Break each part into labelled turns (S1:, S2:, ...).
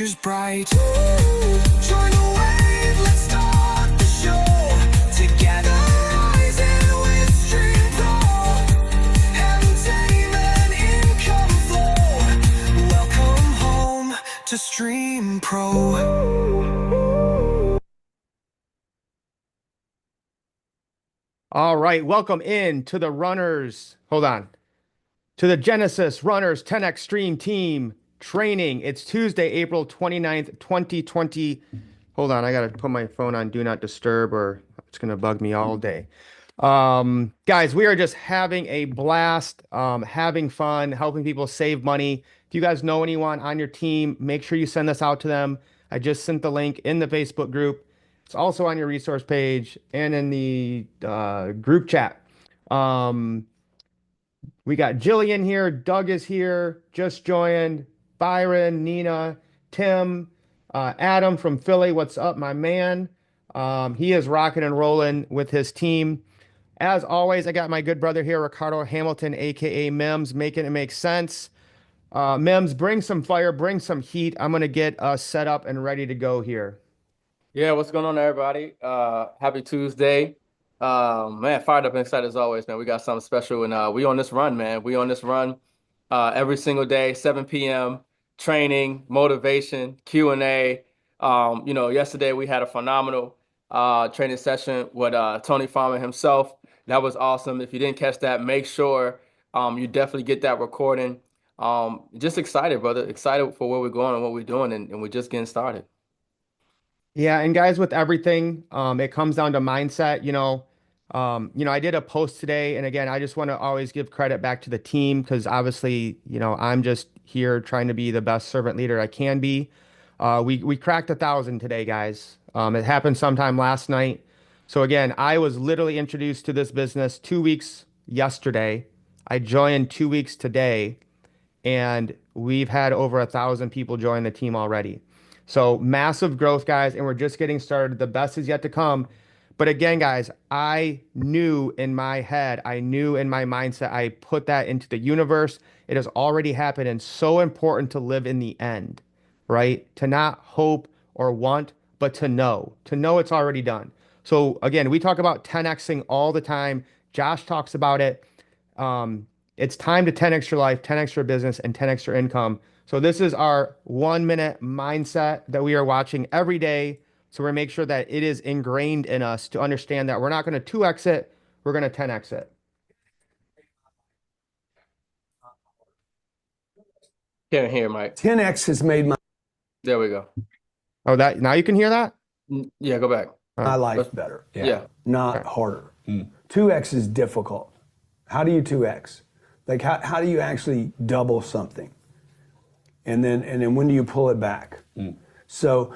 S1: future's bright. Join the wave, let's start the show. Together, rising with stream flow. Entertainment income flow. Welcome home to Stream Pro.
S2: All right, welcome in to the runners. Hold on. To the Genesis Runners 10X Stream Team Training. It's Tuesday, April 29th, 2020. Hold on, I got to put my phone on Do Not Disturb or it's going to bug me all day. Guys, we are just having a blast, having fun, helping people save money. If you guys know anyone on your team, make sure you send this out to them. I just sent the link in the Facebook group. It's also on your resource page and in the group chat. We got Jillian here, Doug is here, just joined, Byron, Nina, Tim, Adam from Philly. What's up, my man? He is rocking and rolling with his team. As always, I got my good brother here, Ricardo Hamilton, aka Mims, making it make sense. Mims, bring some fire, bring some heat. I'm gonna get us set up and ready to go here.
S3: Yeah, what's going on, everybody? Happy Tuesday. Man, fired up and excited as always, man. We got something special, and we on this run, man. We on this run every single day, 7 p.m. Training, motivation, Q&A. Yesterday we had a phenomenal training session with Tony Farmer himself. That was awesome. If you didn't catch that, make sure you definitely get that recording. Just excited, brother. Excited for where we're going and what we're doing, and we're just getting started.
S2: Yeah, and guys, with everything, it comes down to mindset. I did a post today, and again, I just want to always give credit back to the team because obviously, I'm just here trying to be the best servant leader I can be. We cracked 1,000 today, guys. It happened sometime last night. So again, I was literally introduced to this business 2 weeks yesterday. I joined 2 weeks today, and we've had over 1,000 people join the team already. So massive growth, guys, and we're just getting started. The best is yet to come. But again, guys, I knew in my head, I knew in my mindset, I put that into the universe. It has already happened, and so important to live in the end, right? To not hope or want, but to know it's already done. So again, we talk about 10Xing all the time. Josh talks about it. It's time to 10X your life, 10X your business, and 10X your income. So this is our 1 minute mindset that we are watching every day. So we're gonna make sure that it is ingrained in us to understand that we're not going to 2X it, we're going to 10X it.
S3: Can't hear, Mike.
S4: 10X has made
S3: There we go.
S2: Oh, that now you can hear that?
S3: Yeah, go back.
S4: my life better,
S3: Yeah.
S4: not harder. 2X is difficult. How do you 2X? Like how do you actually double something? And then when do you pull it back? So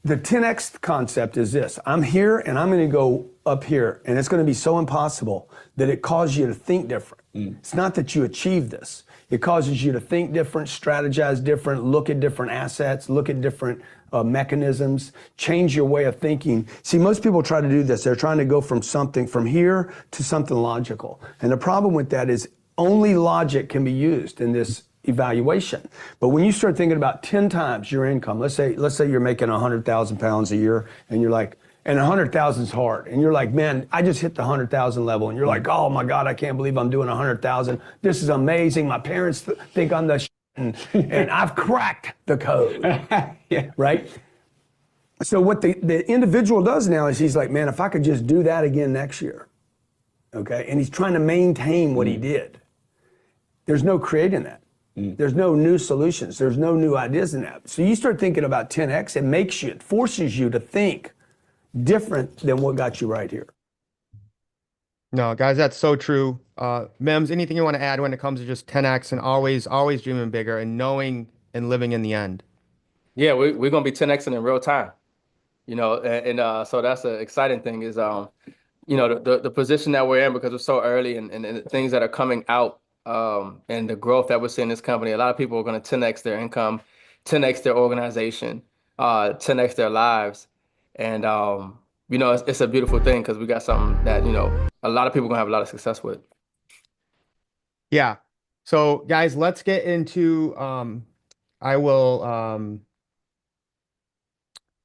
S4: the 10X concept is this. I'm here and I'm going to go up here, and it's going to be so impossible that it causes you to think different. It's not that you achieve this. It causes you to think different, strategize different, look at different assets, look at different mechanisms, change your way of thinking. See, most people try to do this. They're trying to go from here to something logical. And the problem with that is only logic can be used in this evaluation. But when you start thinking about 10 times your income, let's say you're making 100,000 pounds a year, and you're like, and 100,000 is hard, and you're like, man, I just hit the 100,000 level, and you're like, oh my God, I can't believe I'm doing 100,000. This is amazing. My parents think I'm the and I've cracked the code. Yeah. Right? So what the individual does now is he's like, man, if I could just do that again next year, okay? And he's trying to maintain what he did. There's no creating that. There's no new solutions. There's no new ideas in that. So you start thinking about 10X, it forces you to think different than what got you right here.
S2: No, guys, that's so true. Mims, anything you want to add when it comes to just 10X and always dreaming bigger and knowing and living in the end?
S3: Yeah, we're going to be 10Xing in real time. So that's the exciting thing is, the position that we're in because we're so early and the things that are coming out and the growth that we're seeing in this company. A lot of people are going to 10X their income, 10X their organization, 10X their lives. And, it's a beautiful thing because we got something that, a lot of people are going to have a lot of success with.
S2: Yeah. So guys, let's get into, I will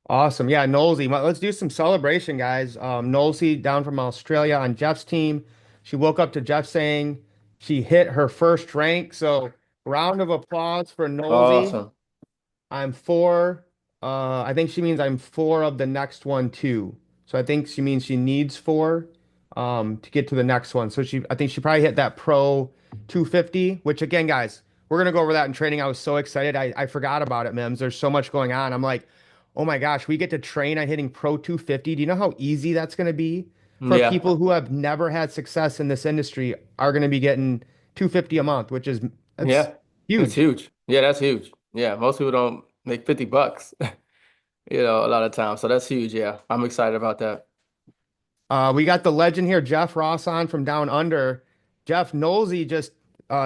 S2: Awesome. Yeah, Nosy. Let's do some celebration, guys. Nosy down from Australia on Jeff's team. She woke up to Jeff saying she hit her first rank. So round of applause for Nosy.
S3: Awesome.
S2: I'm four. I think she means I'm four of the next one too. So I think she means she needs four to get to the next one. So I think she probably hit that pro 250, which again, guys, we're gonna go over that in training. I was so excited. I forgot about it, Mims. There's so much going on. I'm like, oh my gosh, we get to train on hitting pro 250. Do you know how easy that's gonna be for
S3: Yeah.
S2: people who have never had success in this industry are gonna be getting 250 a month, which is that's
S3: Yeah. It's
S2: huge.
S3: huge. Yeah, that's huge. Yeah, most people don't make $50, a lot of times. So that's huge. Yeah. I'm excited about that.
S2: We got the legend here, Jeff Ross, on from Down Under. Jeff Nosey just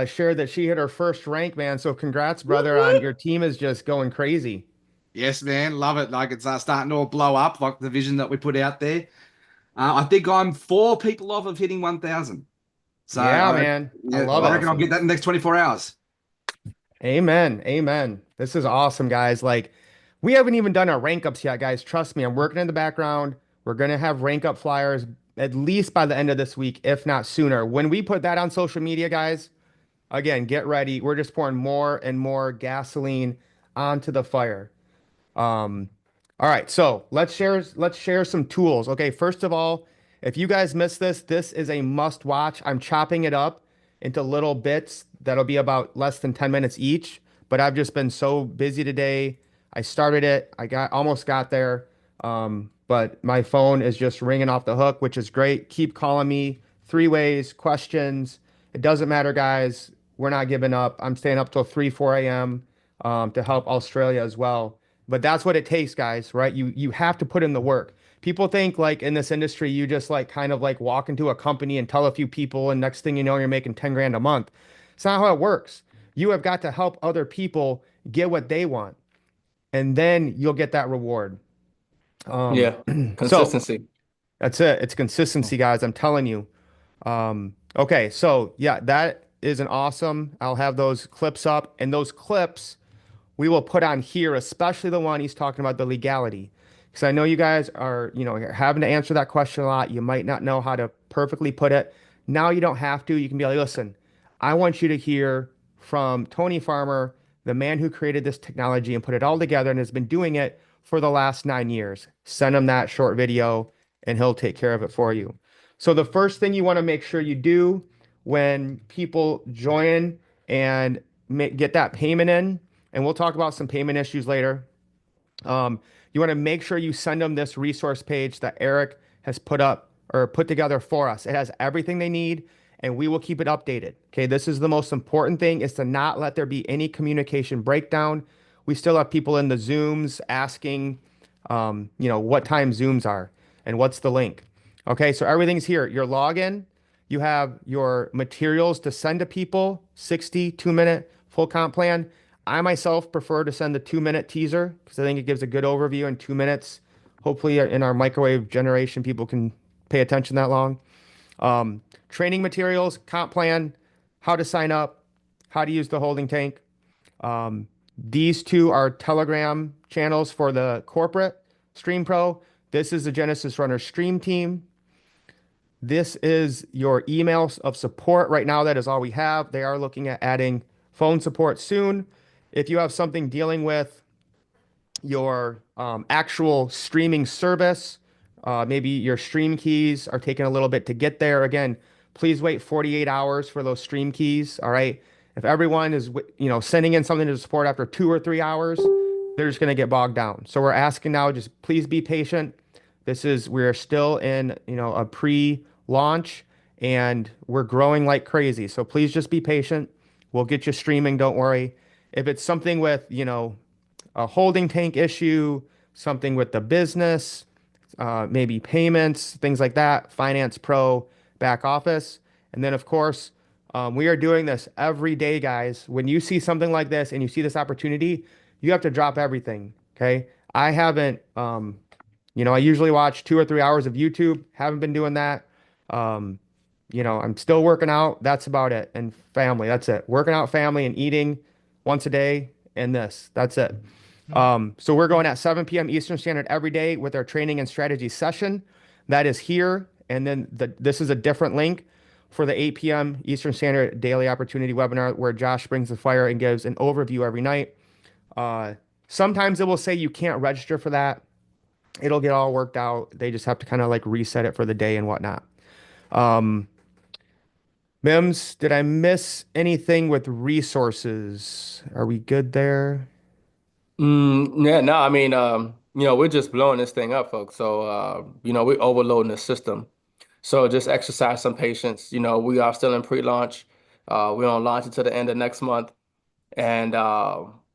S2: shared that she hit her first rank, man. So congrats,
S5: Whoop,
S2: brother, on
S5: whoop.
S2: your team is just going crazy.
S5: Yes, man, love it. Like it's starting to all blow up, like the vision that we put out there. I think I'm 4 people off of hitting 1,000. So
S2: Yeah, man. I
S5: yeah,
S2: love
S5: I
S2: it.
S5: reckon I'll get that in the next 24 hours.
S2: Amen. Amen. This is awesome, guys. Like, we haven't even done our rank ups yet, guys. Trust me, I'm working in the background. We're gonna have rank up flyers at least by the end of this week, if not sooner. When we put that on social media, guys, again, get ready. We're just pouring more and more gasoline onto the fire. Um, all right, so let's share some tools. Okay, first of all, if you guys missed this, this is a must watch. I'm chopping it up into little bits that'll be about less than 10 minutes each, but I've just been so busy today. I started it, I got almost got there. But my phone is just ringing off the hook, which is great. Keep calling me, three ways, questions. It doesn't matter, guys. We're not giving up. I'm staying up till 3, 4 a.m. To help Australia as well. But that's what it takes, guys, right? You have to put in the work. People think like in this industry, you just like kind of like walk into a company and tell a few people, and next thing you know, you're making 10 grand a month. It's not how it works. You have got to help other people get what they want, and then you'll get that reward. Um,
S3: Yeah.
S2: so
S3: Consistency.
S2: that's it. It's consistency, guys. I'm telling you. Okay, so yeah, that is an awesome. I'll have those clips up, and those clips we will put on here, especially the one he's talking about the legality. Because I know you guys are, having to answer that question a lot. You might not know how to perfectly put it. Now you don't have to. You can be like, listen, I want you to hear from Tony Farmer, the man who created this technology and put it all together and has been doing it for the last 9 years. Send him that short video and he'll take care of it for you. So the first thing you want to make sure you do when people join and get that payment in, and we'll talk about some payment issues later. You want to make sure you send them this resource page that Eric has put up or put together for us. It has everything they need, and we will keep it updated. Okay, this is the most important thing is to not let there be any communication breakdown. We still have people in the Zooms asking, what time Zooms are and what's the link. Okay, so everything's here. Your login, you have your materials to send to people, 62-minute full comp plan. I myself prefer to send the 2-minute teaser because I think it gives a good overview in 2 minutes. Hopefully, in our microwave generation, people can pay attention that long. Training materials, comp plan, how to sign up, how to use the holding tank. These two are Telegram channels for the corporate Stream Pro. This is the Genesis Runner Stream Team. This is your emails of support. Right now, that is all we have. They are looking at adding phone support soon. If you have something dealing with your actual streaming service, maybe your stream keys are taking a little bit to get there. Again, please wait 48 hours for those stream keys. All right. If everyone is, sending in something to support after 2 or 3 hours, they're just going to get bogged down. So we're asking now, just please be patient. We're still in, a pre-launch and we're growing like crazy. So please just be patient. We'll get you streaming. Don't worry. If it's something with, a holding tank issue, something with the business, maybe payments, things like that, Finance Pro, back office. And then, of course, we are doing this every day, guys. When you see something like this and you see this opportunity, you have to drop everything. Okay. I haven't, I usually watch 2 or 3 hours of YouTube. Haven't been doing that. I'm still working out. That's about it. And family. That's it. Working out, family, and eating once a day. And this. That's it. So we're going at 7 p.m. Eastern Standard every day with our training and strategy session. That is here. And then this is a different link for the 8 p.m. Eastern Standard Daily Opportunity webinar where Josh brings the fire and gives an overview every night. Sometimes it will say you can't register for that. It'll get all worked out. They just have to kind of like reset it for the day and whatnot. Mims, did I miss anything with resources? Are we good there?
S3: Yeah, no, I mean, we're just blowing this thing up, folks. So, we're overloading the system. So just exercise some patience. We are still in pre-launch. We don't launch until the end of next month. And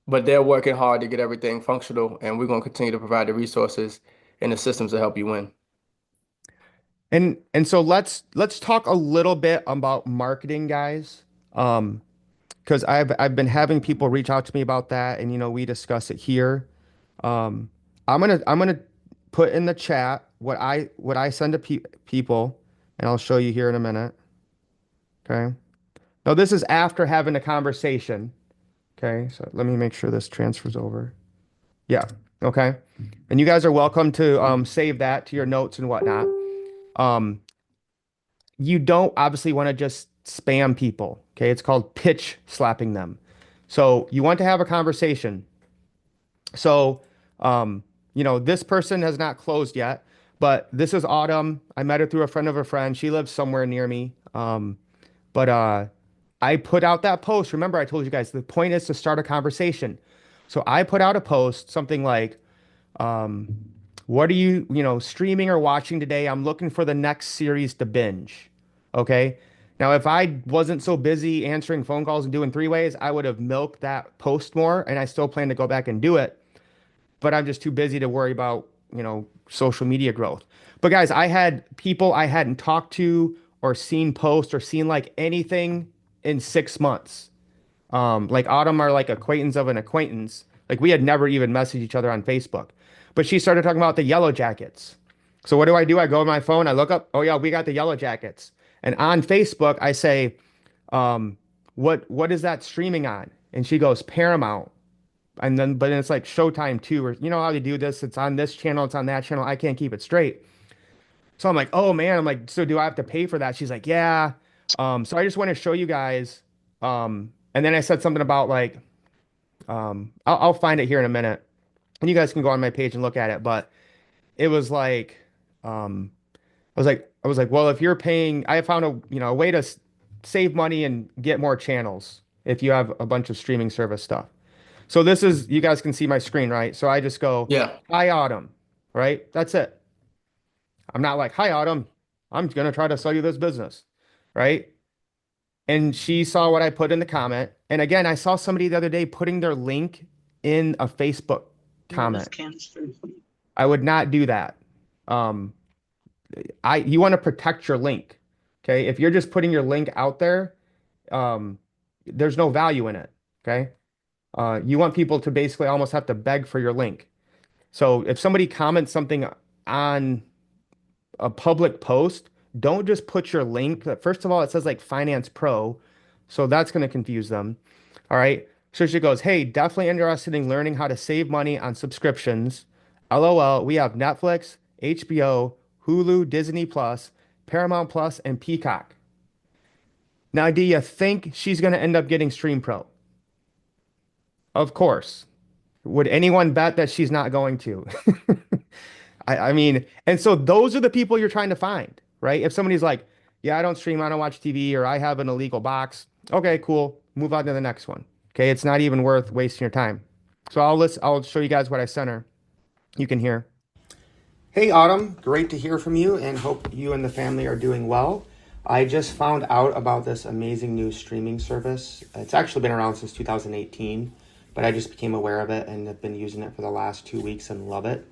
S3: but they're working hard to get everything functional, and we're going to continue to provide the resources and the systems to help you win.
S2: And so let's talk a little bit about marketing, guys. Because I've been having people reach out to me about that, and we discuss it here. I'm gonna put in the chat what I send to people, and I'll show you here in a minute. Okay. Now this is after having a conversation. Okay, so let me make sure this transfers over. Yeah. Okay. And you guys are welcome to save that to your notes and whatnot. You don't obviously want to just spam people. Okay, it's called pitch slapping them. So you want to have a conversation. So, this person has not closed yet, but this is Autumn. I met her through a friend of a friend. She lives somewhere near me. But I put out that post. Remember, I told you guys the point is to start a conversation. So I put out a post, something like, what are you streaming or watching today? I'm looking for the next series to binge. Okay. Now, if I wasn't so busy answering phone calls and doing three-ways, I would have milked that post more, and I still plan to go back and do it. But I'm just too busy to worry about, social media growth. But guys, I had people I hadn't talked to or seen post or seen like anything in 6 months. Like Autumn are like acquaintance of an acquaintance. Like we had never even messaged each other on Facebook. But she started talking about the Yellow Jackets. So what do? I go on my phone, I look up, oh yeah, we got the Yellow Jackets. And on Facebook, I say, what is that streaming on? And she goes, Paramount. But then it's like Showtime too, or you know how they do this? It's on this channel, it's on that channel. I can't keep it straight. So I'm like, oh man, I'm like, so do I have to pay for that? She's like, yeah. So I just want to show you guys. And then I said something about like, I'll find it here in a minute, and you guys can go on my page and look at it. But it was like, I was like, well, if you're paying, I found a way to save money and get more channels if you have a bunch of streaming service stuff. So this is, you guys can see my screen, right? So I just go,
S3: Yeah.
S2: hi, Autumn, right? That's it. I'm not like, hi, Autumn, I'm going to try to sell you this business, right? And she saw what I put in the comment. And again, I saw somebody the other day putting their link in a Facebook comment. I would not do that. You want to protect your link. Okay. If you're just putting your link out there, there's no value in it. Okay. You want people to basically almost have to beg for your link. So if somebody comments something on a public post, don't just put your link. First of all, it says like Finance Pro. So that's going to confuse them. All right. So she goes, hey, definitely interested in learning how to save money on subscriptions. LOL. We have Netflix, HBO, Hulu, Disney Plus, Paramount Plus, and Peacock. Now, do you think she's going to end up getting Stream Pro? Of course. Would anyone bet that she's not going to? I mean, and so those are the people you're trying to find, right? If somebody's like, yeah, I don't stream, I don't watch TV, or I have an illegal box. Okay, cool. Move on to the next one. Okay, it's not even worth wasting your time. So I'll show you guys what I sent her. You can hear. Hey, Autumn. Great to hear from you, and hope you and the family are doing well. I just found out about this amazing new streaming service. It's actually been around since 2018, but I just became aware of it and have been using it for the last 2 weeks and love it.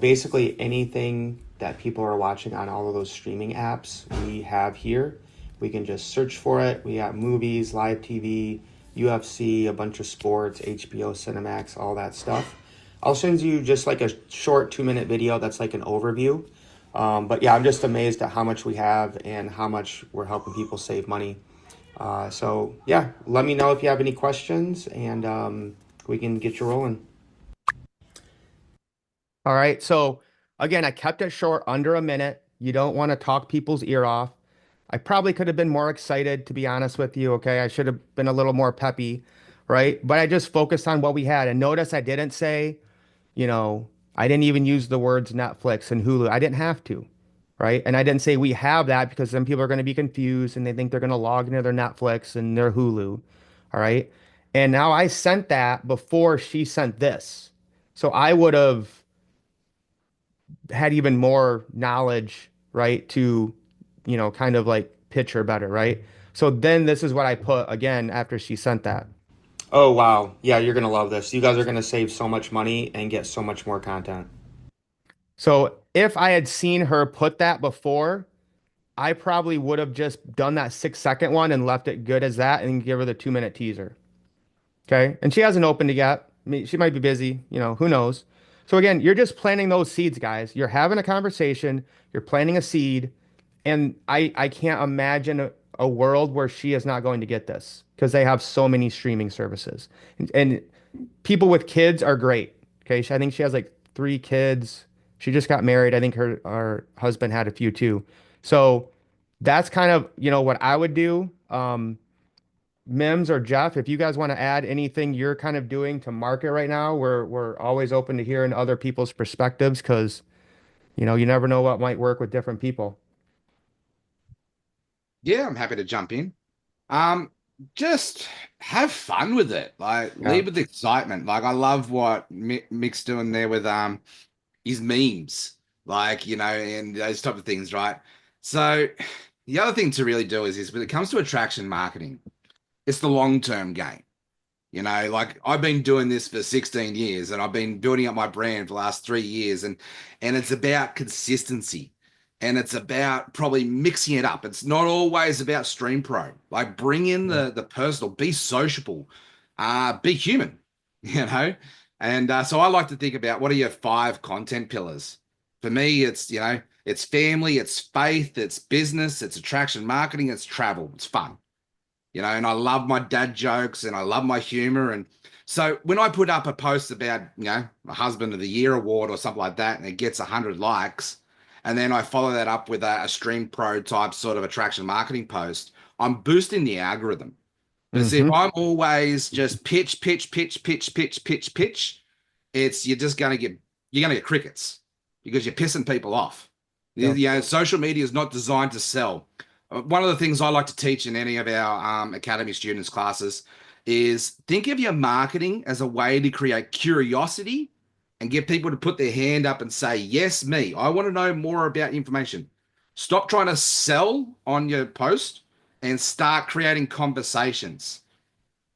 S2: Basically anything that people are watching on all of those streaming apps we have here. We can just search for it. We got movies, live TV, UFC, a bunch of sports, HBO, Cinemax, all that stuff. I'll send you just like a short 2-minute video that's like an overview. But yeah, I'm just amazed at how much we have and how much we're helping people save money. So yeah, let me know if you have any questions, and we can get you rolling. All right. So again, I kept it short, under a minute. You don't want to talk people's ear off. I probably could have been more excited, to be honest with you. Okay. I should have been a little more peppy, right? But I just focused on what we had. And notice I didn't say, you know, I didn't even use the words Netflix and Hulu. I didn't have to, right? And I didn't say we have that because then people are going to be confused and they think they're going to log into their Netflix and their Hulu. All right. And now I sent that before she sent this. So I would have had even more knowledge, right, to, kind of like pitch her better, right? So then this is what I put again after she sent that. Oh, wow. Yeah, you're going to love this. You guys are going to save so much money and get so much more content. So if I had seen her put that before, I probably would have just done that 6 second one and left it good as that and give her the 2 minute teaser. Okay. And she hasn't opened it yet. I mean, she might be busy, who knows? So again, you're just planting those seeds, guys. You're having a conversation, you're planting a seed, and I can't imagine a world where she is not going to get this because they have so many streaming services. And people with kids are great. Okay. I think she has like 3 kids. She just got married. I think her husband had a few too. So that's kind of, what I would do. Mims or Jeff, if you guys want to add anything you're kind of doing to market right now, we're always open to hearing other people's perspectives because you never know what might work with different people.
S5: Yeah, I'm happy to jump in. Um, just have fun with it. Like
S2: Yeah.
S5: lead with excitement. Like I love what Mick's doing there with his memes, like and those type of things, right? So the other thing to really do is when it comes to attraction marketing, it's the long-term game. Like I've been doing this for 16 years and I've been building up my brand for the last 3 years and it's about consistency and it's about probably mixing it up. It's not always about Stream Pro. Like bring in the personal, be sociable, be human, you know? And so I like to think about what are your 5 content pillars? For me, it's family, it's faith, it's business, it's attraction marketing, it's travel, it's fun. And I love my dad jokes and I love my humor. And so when I put up a post about, a husband of the year award or something like that, and it gets 100 likes, and then I follow that up with a Stream Pro type sort of attraction marketing post, I'm boosting the algorithm. But see, if I'm always just pitch, it's you're gonna get crickets because you're pissing people off. Social media is not designed to sell. One of the things I like to teach in any of our Academy students classes is think of your marketing as a way to create curiosity and get people to put their hand up and say, yes, me, I want to know more about information. Stop trying to sell on your post and start creating conversations.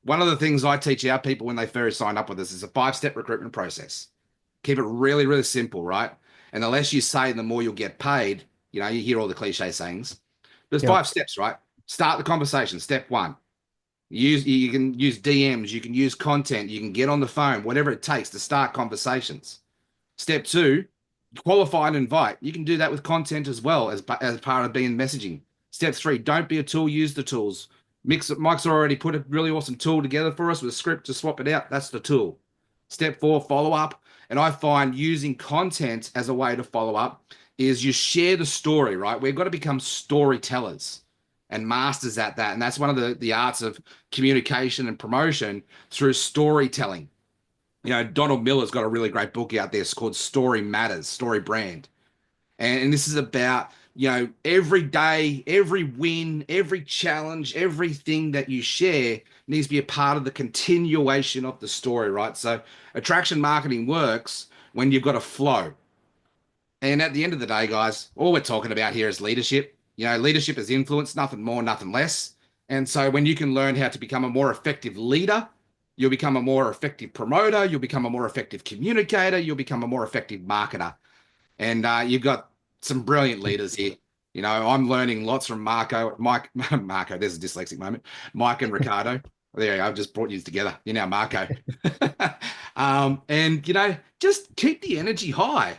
S5: One of the things I teach our people when they first sign up with us is a 5-step recruitment process. Keep it really, really simple, right? And the less you say, the more you'll get paid. You hear all the cliche sayings. There's 5 steps, right? Start the conversation. Step 1. You can use DMs, you can use content, you can get on the phone, whatever it takes to start conversations. Step 2, qualify and invite. You can do that with content as well as part of being messaging. Step 3, don't be a tool, use the tools. Mike's already put a really awesome tool together for us with a script to swap it out. That's the tool. Step 4, follow up. And I find using content as a way to follow up is you share the story, right? We've got to become storytellers and masters at that. And that's one of the arts of communication and promotion through storytelling. Donald Miller's got a really great book out there. It's called Story Matters, Story Brand. And this is about, every day, every win, every challenge, everything that you share needs to be a part of the continuation of the story, right? So attraction marketing works when you've got a flow. And at the end of the day, guys, all we're talking about here is leadership. Leadership is influence, nothing more, nothing less. And so when you can learn how to become a more effective leader, you'll become a more effective promoter, you'll become a more effective communicator, you'll become a more effective marketer. And you've got some brilliant leaders here. I'm learning lots from Mike, there's a dyslexic moment, Mike and Ricardo. There you go, I've just brought you together. You're now Marco. And, just keep the energy high.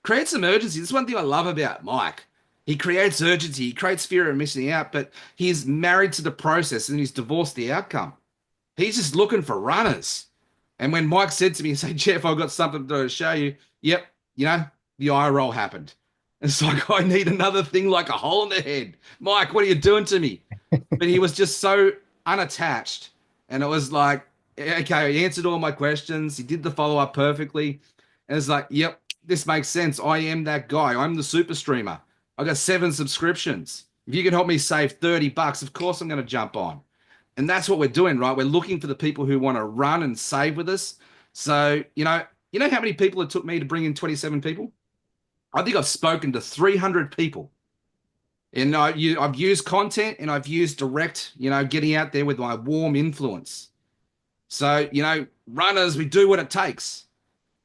S5: Create some urgency. This is one thing I love about Mike. He creates urgency. He creates fear of missing out, but he's married to the process and he's divorced the outcome. He's just looking for runners. And when Mike said to me, say, Jeff, I've got something to show you. Yep, the eye roll happened. It's like, I need another thing like a hole in the head. Mike, what are you doing to me? But he was just so unattached. And it was like, okay, he answered all my questions. He did the follow up perfectly. And it's like, yep, this makes sense. I am that guy. I'm the super streamer. I got 7 subscriptions. If you can help me save $30, of course I'm going to jump on. And that's what we're doing, right? We're looking for the people who want to run and save with us. So, you know how many people it took me to bring in 27 people? I think I've spoken to 300 people. And I've used content and I've used direct, getting out there with my warm influence. So, runners, we do what it takes.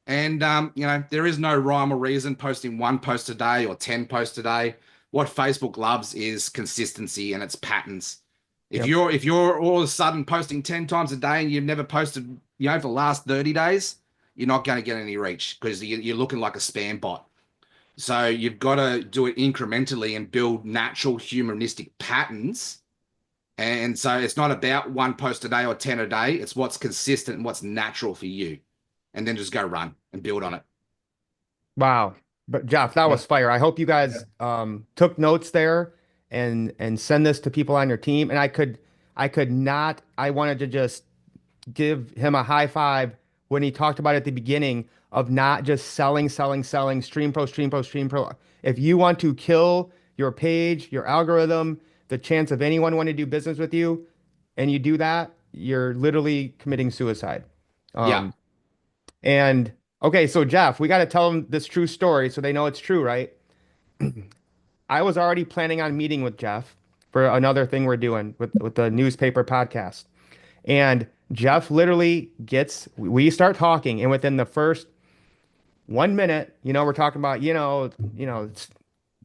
S5: And, there is no rhyme or reason posting 1 post a day or 10 posts a day. What Facebook loves is consistency and its patterns. If you're all of a sudden posting 10 times a day and you've never posted, for the last 30 days, you're not going to get any reach because you're looking like a spam bot. So you've got to do it incrementally and build natural humanistic patterns. And so it's not about 1 post a day or 10 a day. It's what's consistent and what's natural for you. And then just go run and build on it.
S2: Wow. But Jeff, that was fire. I hope you guys took notes there and send this to people on your team. And I wanted to just give him a high five when he talked about at the beginning of not just selling, stream pro. If you want to kill your page, your algorithm, the chance of anyone wanting to do business with you, and you do that, you're literally committing suicide.
S5: Yeah.
S2: And okay, so Jeff, we got to tell them this true story so they know it's true, right? I was already planning on meeting with Jeff for another thing we're doing with the newspaper podcast. And Jeff literally we start talking, and within the first 1 minute, we're talking about,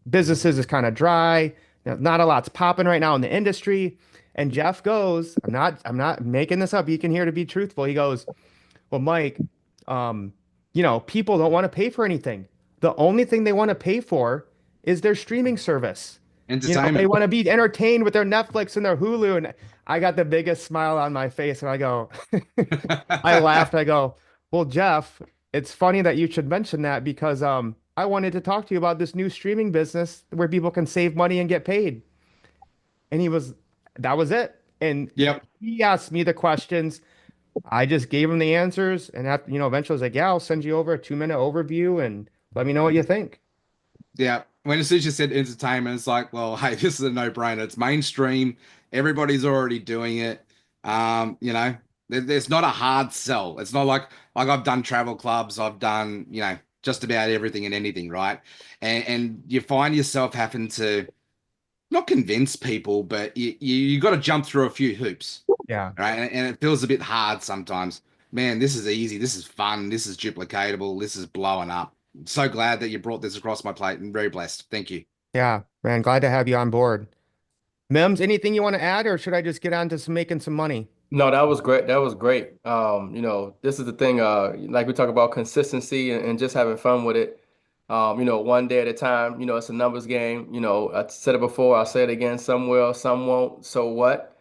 S2: businesses is kind of dry. Not a lot's popping right now in the industry. And Jeff goes, I'm not making this up. You can hear to be truthful. He goes, well, Mike, people don't want to pay for anything. The only thing they want to pay for is their streaming service.
S5: Entertainment.
S2: They want to be entertained with their Netflix and their Hulu. And I got the biggest smile on my face. And I go, I laughed. I go, well, Jeff, it's funny that you should mention that because I wanted to talk to you about this new streaming business where people can save money and get paid. And that was it. And
S5: Yep.
S2: he asked me the questions. I just gave him the answers. And after, eventually I was like, yeah, I'll send you over a 2-minute overview and let me know what you think.
S5: Yeah. When as soon as you said entertainment, it's like, well, hey, this is a no-brainer. It's mainstream. Everybody's already doing it. There's not a hard sell. It's not like I've done travel clubs. I've done, just about everything and anything, right? And you find yourself having to not convince people, but you got to jump through a few hoops.
S2: Yeah.
S5: Right. And it feels a bit hard sometimes. Man, this is easy. This is fun. This is duplicatable. This is blowing up. I'm so glad that you brought this across my plate. I'm very blessed. Thank you.
S2: Yeah, man. Glad to have you on board. Mims, anything you want to add, or should I just get on to making some money?
S3: No, that was great. That was great. This is the thing, like we talk about consistency and just having fun with it. 1 day at a time, it's a numbers game. I said it before, I'll say it again. Some will, some won't. So what?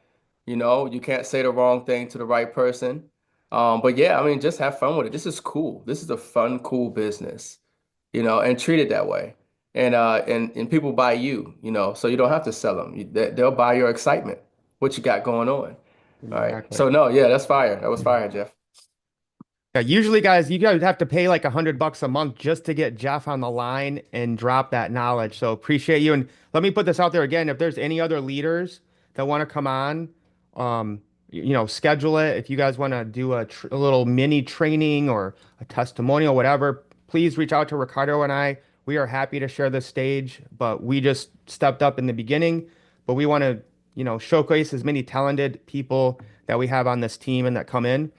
S3: You can't say the wrong thing to the right person. But yeah, I mean, just have fun with it. This is cool. This is a fun, cool business, and treat it that way. And people buy you, so you don't have to sell them. They'll buy your excitement, what you got going on. All right.
S2: Exactly.
S3: So no, yeah, that's fire. That was fire, Jeff.
S2: Yeah, usually, guys, you guys have to pay like $100 a month just to get Jeff on the line and drop that knowledge. So appreciate you. And let me put this out there again. If there's any other leaders that want to come on, schedule it. If you guys want to do a little mini training or a testimonial, whatever, please reach out to Ricardo and I. We are happy to share this stage, but we just stepped up in the beginning. But we want to, showcase as many talented people that we have on this team and that come in.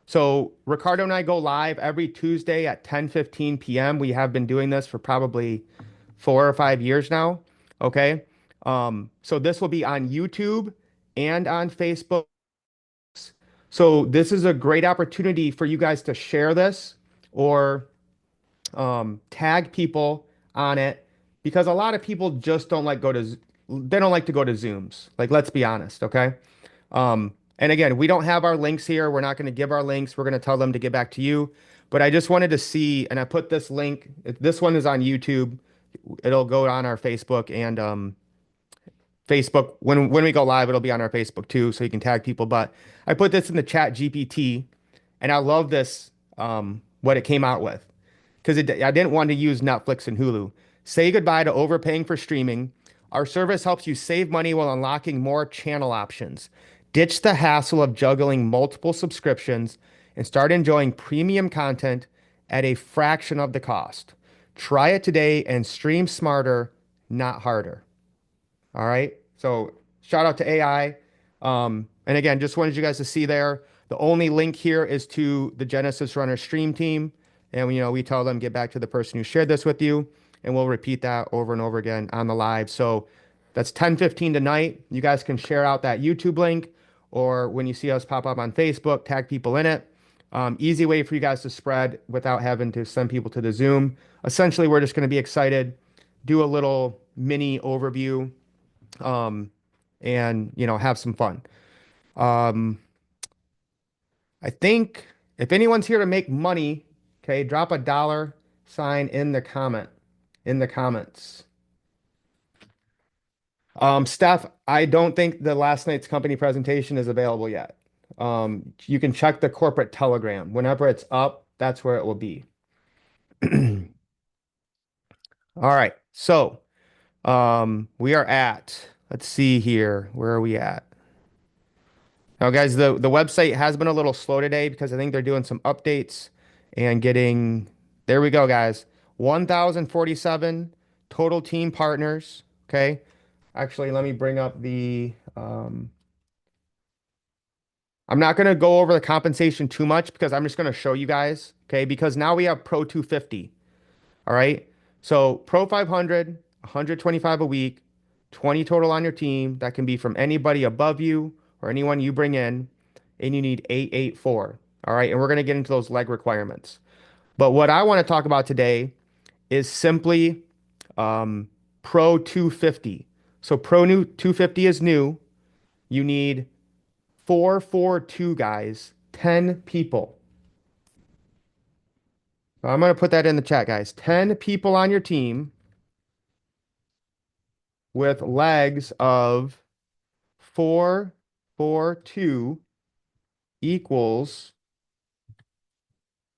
S2: So Ricardo and I go live every Tuesday at 10:15 p.m. We have been doing this for probably 4 or 5 years now. Okay. So this will be on YouTube and on Facebook. So this is a great opportunity for you guys to share this or tag people on it because a lot of people just don't like they don't like to go to Zooms. Like, let's be honest. Okay. And again, we don't have our links here. We're not going to give our links. We're going to tell them to get back to you. But I just wanted to see, and I put this link. This one is on YouTube. It'll go on our Facebook and Facebook when we go live, it'll be on our Facebook too, so you can tag people. But I put this in the chat GPT, and I love this what it came out with because I didn't want to use Netflix and Hulu. Say goodbye to overpaying for streaming. Our service helps you save money while unlocking more channel options. Ditch the hassle of juggling multiple subscriptions and start enjoying premium content at a fraction of the cost. Try it today and stream smarter, not harder. All right. So shout out to AI. And again, just wanted you guys to see there. The only link here is to the Genesis Runner stream team. And we tell them get back to the person who shared this with you. And we'll repeat that over and over again on the live. So that's 10:15 tonight. You guys can share out that YouTube link, or when you see us pop up on Facebook, tag people in it. Easy way for you guys to spread without having to send people to the Zoom. Essentially, we're just going to be excited, do a little mini overview, and have some fun. I think if anyone's here to make money, okay, drop a dollar sign in the comments. Steph, I don't think the last night's company presentation is available yet. You can check the corporate Telegram. Whenever it's up, that's where it will be. All right. So, we are at, let's see here. Where are we at? Now, guys, the website has been a little slow today because I think they're doing some updates and getting, there we go, guys. 1,047 total team partners. Okay. Actually, let me bring up the, I'm not going to go over the compensation too much because I'm just going to show you guys. Okay. Because now we have Pro 250. All right. So Pro 500, 125 a week, 20 total on your team. That can be from anybody above you or anyone you bring in, and you need 884. All right. And we're going to get into those leg requirements. But what I want to talk about today is simply Pro 250. So Pro 250 is new. You need 442 guys, 10 people. So I'm going to put that in the chat, guys. 10 people on your team with legs of 442 equals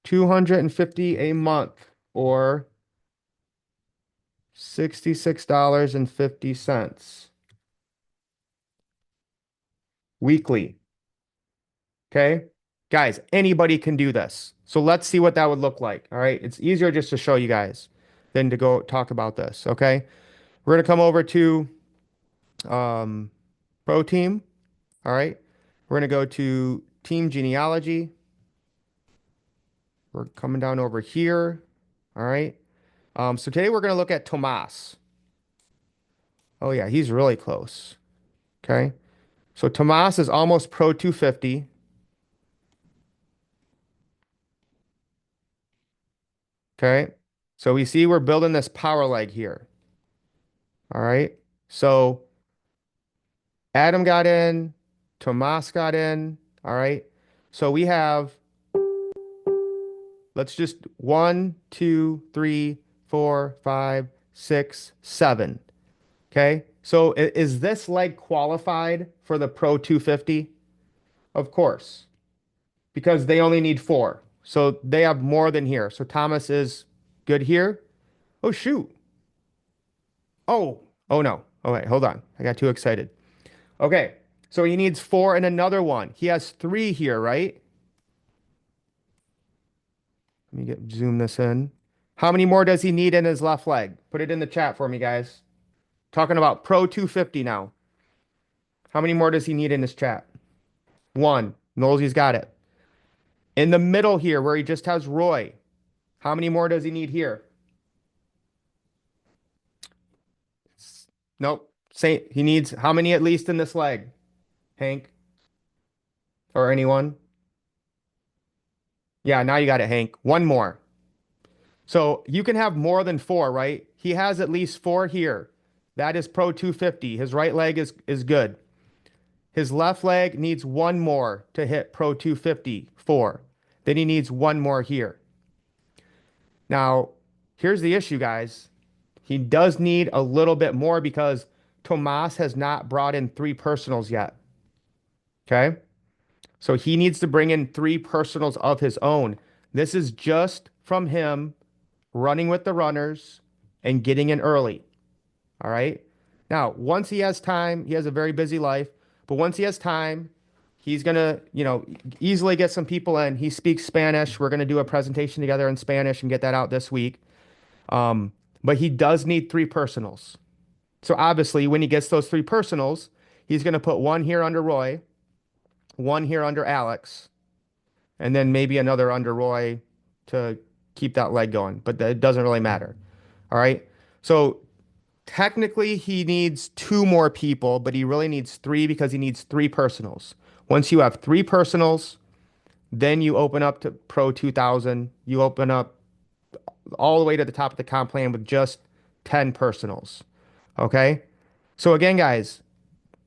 S2: 250 a month, or $66.50 weekly. Okay, guys, anybody can do this. So let's see what that would look like. All right, it's easier just to show you guys than to go talk about this. Okay, we're gonna come over to Pro Team. All right, we're gonna go to Team Genealogy. We're coming down over here. All right. So today we're gonna look at Tomas. Oh yeah, he's really close. Okay, so Tomas is almost Pro 250. Okay, so we see we're building this power leg here. All right, so Adam got in, Tomas got in. All right, so we have, let's just 1, 2, 3, 4, 5, 6, 7. Okay, so is this leg qualified for the Pro 250? Of course, because they only need 4. So they have more than here. So Thomas is good here. Oh, shoot. Oh no. Oh, wait, hold on. I got too excited. Okay, so he needs 4 and another one. He has 3 here, right? Let me zoom this in. How many more does he need in his left leg? Put it in the chat for me, guys. Talking about Pro 250 now. How many more does he need in his chat? 1. Knowlesy's got it. In the middle here, where he just has Roy, how many more does he need here? Nope. Say he needs how many at least in this leg? Hank? Or anyone? Yeah, now you got it, Hank. 1 more. So you can have more than 4, right? He has at least 4 here. That is Pro 250. His right leg is good. His left leg needs 1 more to hit Pro 250, 4. Then he needs 1 more here. Now, here's the issue, guys. He does need a little bit more because Tomas has not brought in 3 personals yet. Okay. So he needs to bring in 3 personals of his own. This is just from him running with the runners and getting in early. All right. Now, once he has time, he has a very busy life, but once he has time, he's going to, easily get some people in. He speaks Spanish. We're going to do a presentation together in Spanish and get that out this week. But he does need 3 personals. So obviously, when he gets those 3 personals, he's going to put one here under Roy, one here under Alex, and then maybe another under Roy to keep that leg going. But it doesn't really matter. All right. So technically, he needs 2 more people, but he really needs 3 because he needs 3 personals. Once you have 3 personals, then you open up to Pro 2000. You open up all the way to the top of the comp plan with just 10 personals. Okay. So again, guys,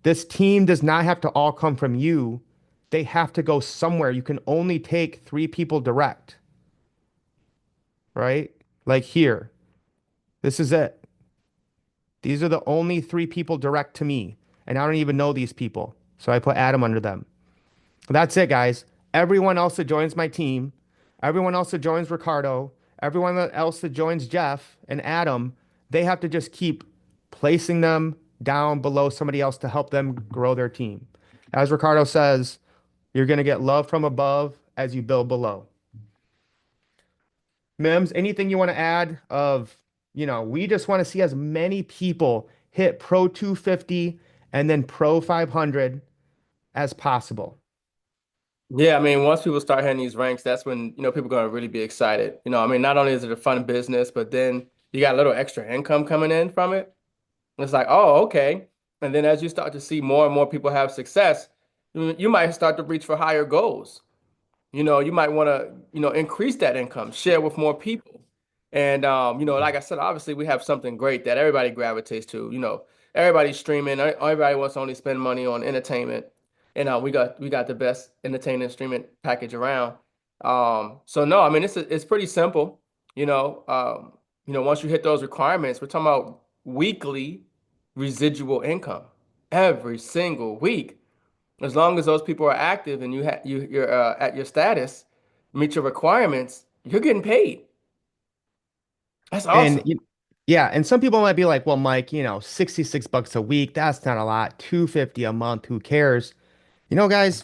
S2: this team does not have to all come from you. They have to go somewhere. You can only take 3 people direct. Right? Like here. This is it. These are the only 3 people direct to me. And I don't even know these people. So I put Adam under them. That's it, guys. Everyone else that joins my team, everyone else that joins Ricardo, everyone else that joins Jeff and Adam, they have to just keep placing them down below somebody else to help them grow their team. As Ricardo says, you're going to get love from above as you build below. Mims, anything you want to add we just want to see as many people hit Pro 250 and then Pro 500 as possible.
S3: Yeah, I mean, once people start hitting these ranks, that's when, people are going to really be excited. I mean, not only is it a fun business, but then you got a little extra income coming in from it. It's like, oh, okay. And then as you start to see more and more people have success, you might start to reach for higher goals. You might want to, increase that income, share with more people. And, like I said, obviously we have something great that everybody gravitates to. Everybody's streaming. Everybody wants to only spend money on entertainment. And we got the best entertainment streaming package around. So no, I mean, it's pretty simple. Once you hit those requirements, we're talking about weekly residual income every single week. As long as those people are active and you're at your status, meet your requirements, you're getting paid. That's awesome.
S2: And yeah, and some people might be like, well, Mike, $66 a week, that's not a lot. $250 a month, who cares? Guys,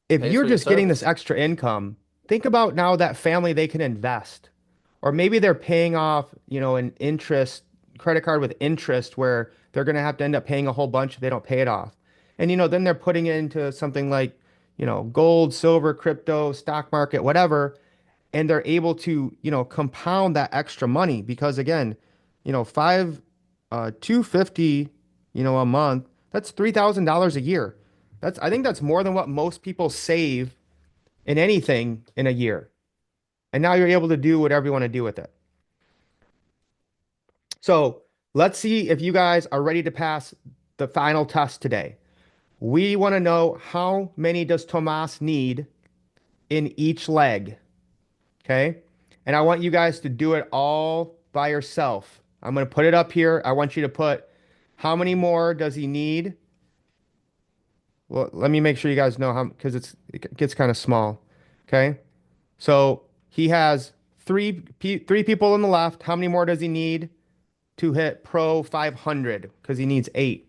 S2: if
S3: Pays
S2: you're
S3: for your
S2: just getting this
S3: service.
S2: extra income, think about now that family they can invest. Or maybe they're paying off, an interest credit card with interest where they're going to have to end up paying a whole bunch if they don't pay it off. And then they're putting it into something like, gold, silver, crypto, stock market, whatever, and they're able to, compound that extra money because again, 250, a month, that's $3,000 a year. I think that's more than what most people save in anything in a year. And now you're able to do whatever you want to do with it. So let's see if you guys are ready to pass the final test today. We want to know how many does Tomas need in each leg. Okay. And I want you guys to do it all by yourself. I'm going to put it up here. I want you to put how many more does he need? Well, let me make sure you guys know how, because it gets kind of small. Okay. So he has three people on the left. How many more does he need to hit Pro 500? Because he needs 8.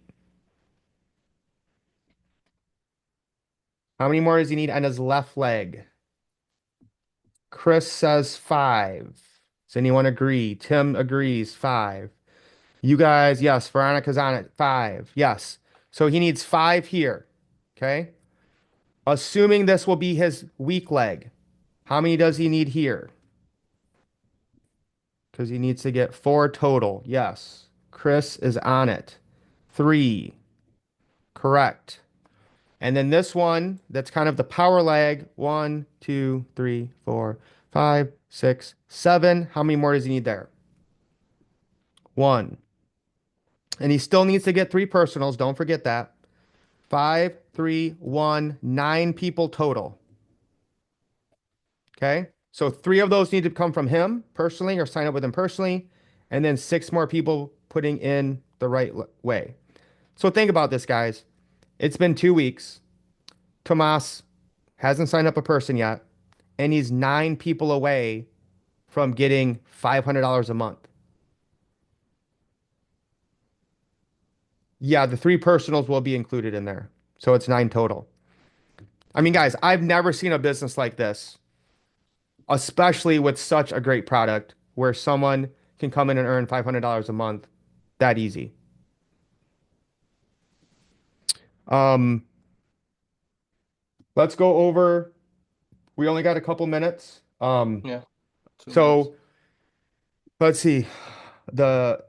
S2: How many more does he need on his left leg? Chris says 5. Does anyone agree? Tim agrees 5. You guys, yes. Veronica's on it. 5. Yes. So he needs 5 here. Okay. Assuming this will be his weak leg. How many does he need here? Because he needs to get 4 total. Yes. Chris is on it. 3. Correct. And then this one, that's kind of the power leg. 1, 2, 3, 4, 5, 6, 7. How many more does he need there? 1. And he still needs to get 3 personals. Don't forget that. 5, 3, 1, 9 people total. Okay. So 3 of those need to come from him personally or sign up with him personally, and then 6 more people putting in the right way. So think about this, guys. It's been 2 weeks. Tomas hasn't signed up a person yet, and he's 9 people away from getting $500 a month. Yeah, the 3 personals will be included in there. So it's 9 total. I mean, guys, I've never seen a business like this, especially with such a great product where someone can come in and earn $500 a month that easy. Let's go over. We only got a couple minutes.
S3: Yeah. 2 minutes.
S2: So let's see. The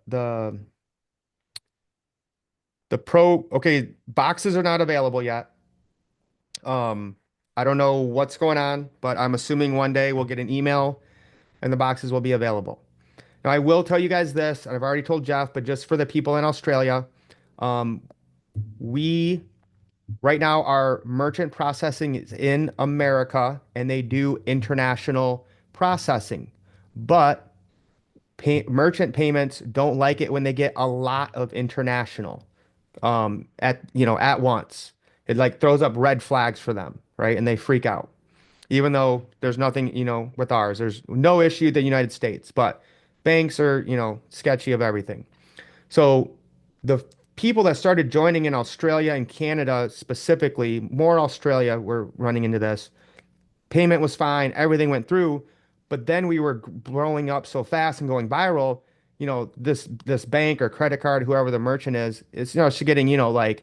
S2: okay, boxes are not available yet. I don't know what's going on, but I'm assuming one day we'll get an email and the boxes will be available. Now, I will tell you guys this, and I've already told Jeff, but just for the people in Australia, we right now our merchant processing is in America and they do international processing, but merchant payments don't like it when they get a lot of international at once. It like throws up red flags for them, right? And they freak out. Even though there's nothing, with ours, there's no issue with the United States, but banks are, sketchy of everything. So the people that started joining in Australia and Canada specifically, more Australia, were running into this. Payment was fine, everything went through, but then we were growing up so fast and going viral. This bank or credit card, whoever the merchant is, she's getting, $5,000,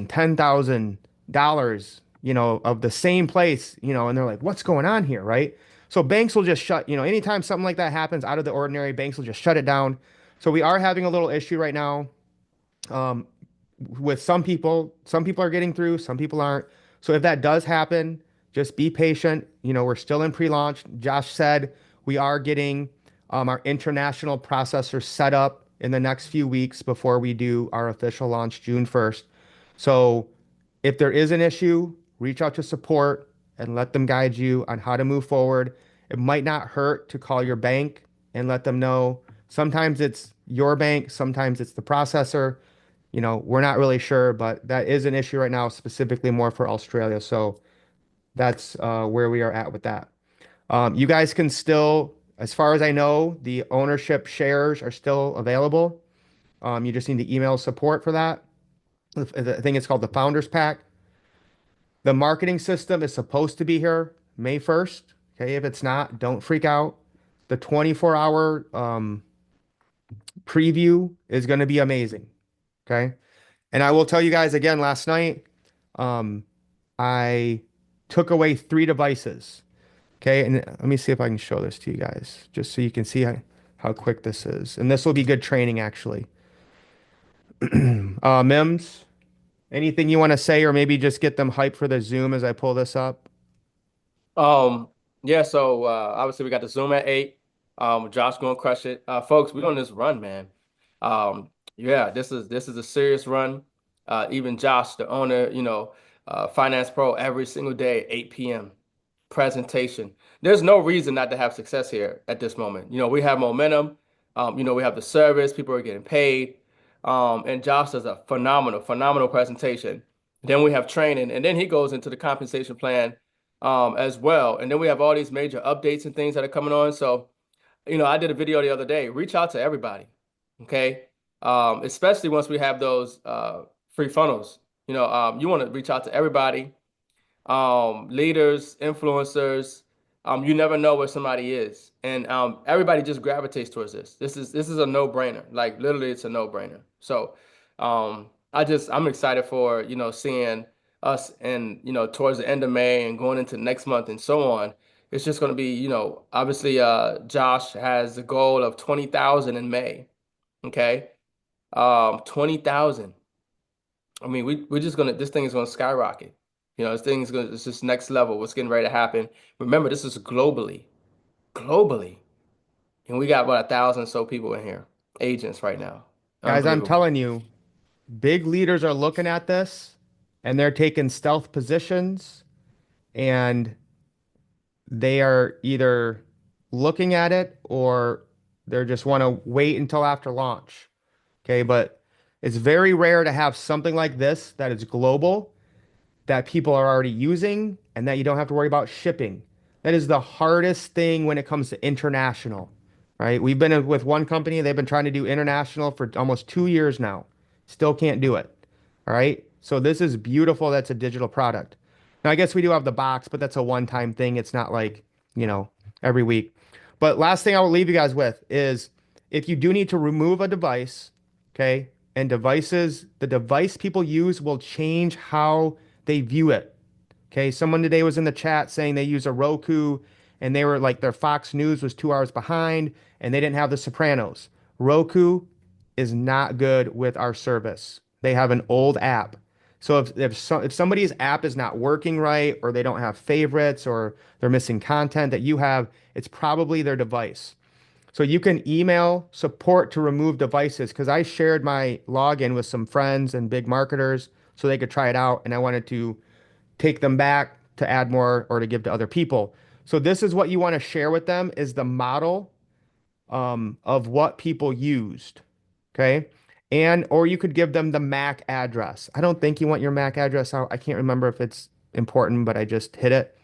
S2: $10,000, of the same place, and they're like, what's going on here, right? So banks will just shut, anytime something like that happens out of the ordinary, banks will just shut it down. So we are having a little issue right now with some people. Some people are getting through, some people aren't. So if that does happen, just be patient. We're still in pre-launch. Josh said we are getting our international processor set up in the next few weeks before we do our official launch June 1st. So if there is an issue, reach out to support and let them guide you on how to move forward. It might not hurt to call your bank and let them know. Sometimes it's your bank, sometimes it's the processor. We're not really sure, but that is an issue right now, specifically more for Australia. So that's where we are at with that. You guys can still, as far as I know, the ownership shares are still available. You just need to email support for that. I think it's called the Founders Pack. The marketing system is supposed to be here May 1st. Okay, if it's not, don't freak out. The 24-hour preview is going to be amazing. Okay, and I will tell you guys again, last night, I took away 3 devices. Okay, and let me see if I can show this to you guys, just so you can see how quick this is. And this will be good training, actually. Mims, anything you want to say, or maybe just get them hyped for the Zoom as I pull this up?
S3: Yeah, so obviously we got the Zoom at 8. Josh gonna crush it. Folks, we on this run, man. Yeah, this is a serious run. Even Josh, the owner, Finance Pro, every single day, 8 p.m. presentation. There's no reason not to have success here at this moment. We have momentum. We have the service. People are getting paid. And Josh does a phenomenal presentation. Then we have training, and then he goes into the compensation plan as well. And then we have all these major updates and things that are coming on. So, I did a video the other day. Reach out to everybody, okay? Especially once we have those free funnels. You want to reach out to everybody, leaders, influencers. You never know where somebody is, and everybody just gravitates towards this. This is a no-brainer. Like literally, it's a no-brainer. So, I'm excited for seeing us and towards the end of May and going into next month and so on. It's just going to be obviously Josh has the goal of 20,000 in May. Okay, 20,000. I mean, this thing is gonna skyrocket. It's just next level. What's getting ready to happen? Remember, this is globally, and we got about 1,000 or so people in here, agents right now.
S2: Guys, I'm
S3: Unbelievable.
S2: telling you, big leaders are looking at this and they're taking stealth positions, and they are either looking at it or they just want to wait until after launch. Okay, but it's very rare to have something like this that is global, that people are already using, and that you don't have to worry about shipping. That is the hardest thing when it comes to international, right? We've been with one company, they've been trying to do international for almost 2 years now. Still can't do it. All right. So this is beautiful. That's a digital product. Now, I guess we do have the box, but that's a one-time thing. It's not like, every week. But last thing I will leave you guys with is if you do need to remove a device, okay, and the device people use will change how they view it. Okay. Someone today was in the chat saying they use a Roku and they were like their Fox News was 2 hours behind and they didn't have The Sopranos. Roku is not good with our service. They have an old app. So if somebody's app is not working right or they don't have favorites or they're missing content that you have, it's probably their device. So you can email support to remove devices because I shared my login with some friends and big marketers so they could try it out and I wanted to take them back to add more or to give to other people. So this is what you want to share with them is the model of what people used. Okay. Or you could give them the MAC address. I don't think you want your MAC address out. I can't remember if it's important, but I just hit it.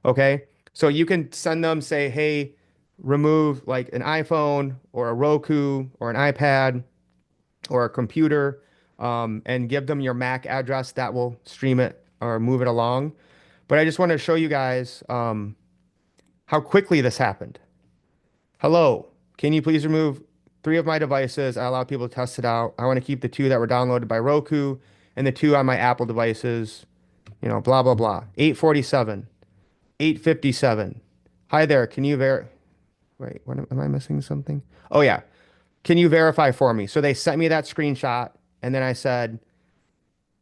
S2: Okay. So you can send them, say, hey, remove like an iPhone or a Roku or an iPad or a computer, and give them your MAC address that will stream it or move it along. But I just want to show you guys how quickly this happened. Hello, can you please remove 3 of my devices? I allow people to test it out. I want to keep the 2 that were downloaded by Roku and the 2 on my Apple devices, blah, blah, blah. 847, 857. Hi there, can you wait, what am I missing something? Oh yeah. Can you verify for me? So they sent me that screenshot and then I said,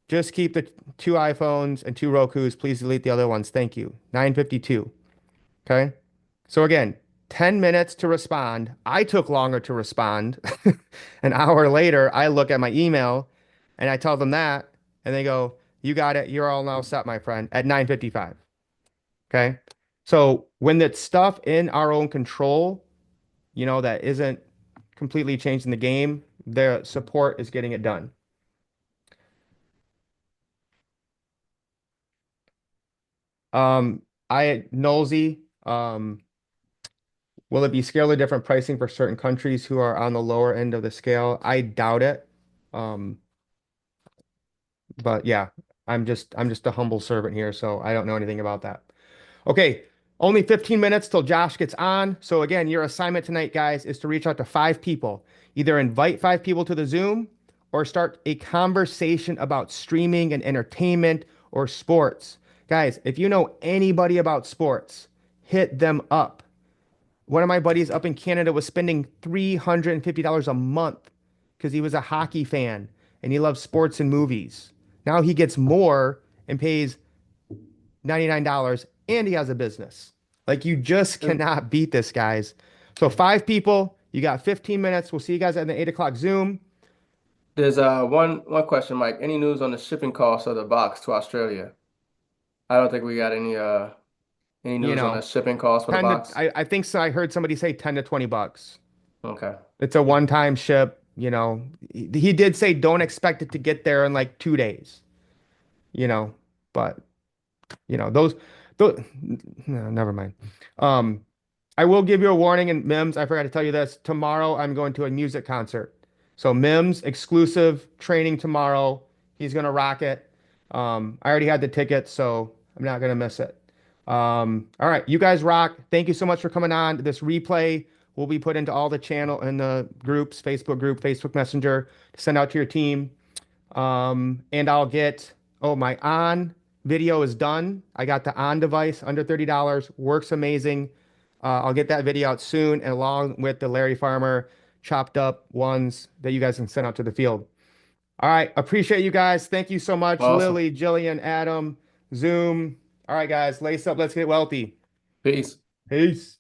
S2: just keep the 2 iPhones and 2 Rokus. Please delete the other ones. Thank you. 952. Okay. So again, 10 minutes to respond. I took longer to respond. An hour later, I look at my email and I tell them that, and they go, you got it. You're all now set, my friend, at 9:55. Okay. So when it's stuff in our own control, that isn't completely changing the game, the support is getting it done. Nolsey, will it be scale or different pricing for certain countries who are on the lower end of the scale? I doubt it. But yeah, I'm just a humble servant here, so I don't know anything about that. Okay, only 15 minutes till Josh gets on. So again, your assignment tonight, guys, is to reach out to 5 people. Either invite 5 people to the Zoom or start a conversation about streaming and entertainment or sports. Guys, if you know anybody about sports, hit them up. One of my buddies up in Canada was spending $350 a month because he was a hockey fan and he loves sports and movies. Now he gets more and pays $99 and he has a business. Like you just cannot beat this, guys. So 5 people, you got 15 minutes. We'll see you guys at the 8 o'clock Zoom.
S3: There's one question, Mike. Any news on the shipping cost of the box to Australia? I don't think we got any news on the shipping cost for the box.
S2: I think so. I heard somebody say 10 to 20 bucks.
S3: Okay.
S2: It's a one-time ship. He did say don't expect it to get there in like 2 days. But those no, never mind. I will give you a warning, and Mims, I forgot to tell you this. Tomorrow I'm going to a music concert. So Mims exclusive training tomorrow. He's gonna rock it. I already had the ticket, so I'm not gonna miss it. All right, you guys rock. Thank you so much for coming on. This replay will be put into all the channel and the groups, Facebook group, Facebook Messenger, to send out to your team. And I'll get, my on video is done. I got the on device under $30, works amazing. I'll get that video out soon, and along with the Larry Farmer chopped up ones that you guys can send out to the field. All right, appreciate you guys. Thank you so much,
S3: Awesome.
S2: Lily, Jillian, Adam, Zoom. All right, guys, lace up. Let's get wealthy.
S3: Peace.
S2: Peace.